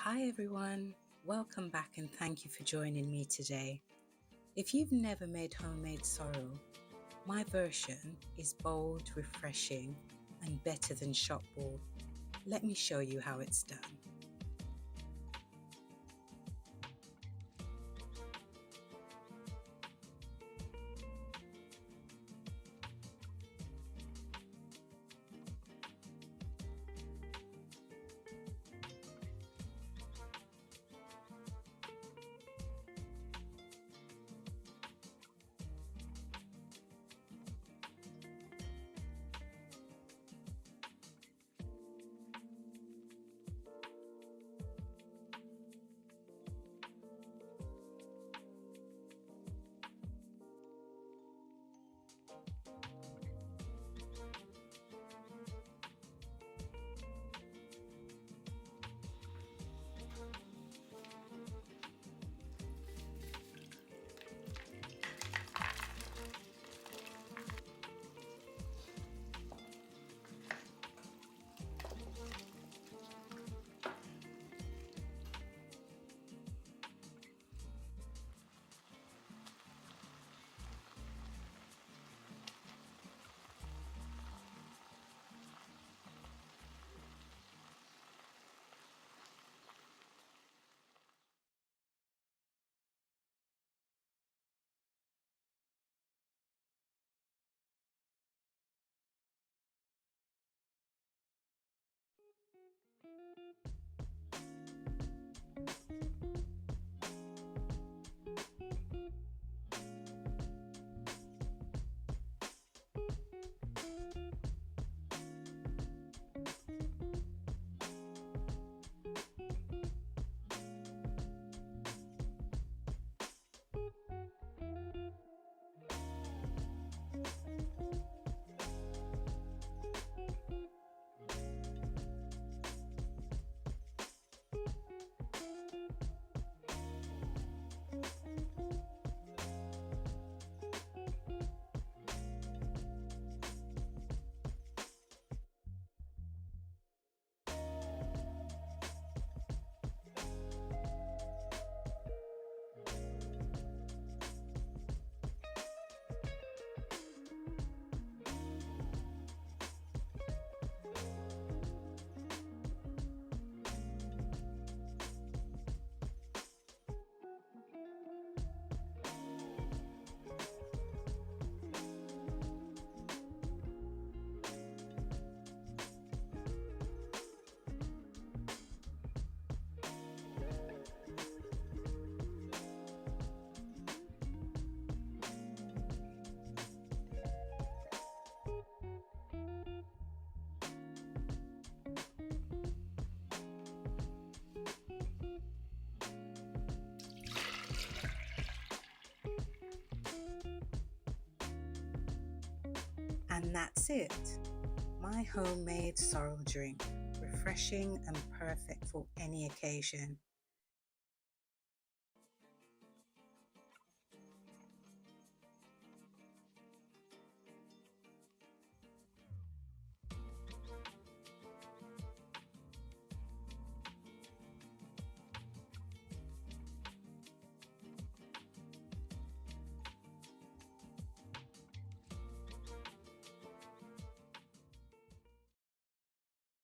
Hi everyone, welcome back and thank you for joining me today. If you've never made homemade sorrel, my version is bold, refreshing and better than shop bought. Let me show you how it's done. And that's it. My homemade sorrel drink, refreshing and perfect for any occasion.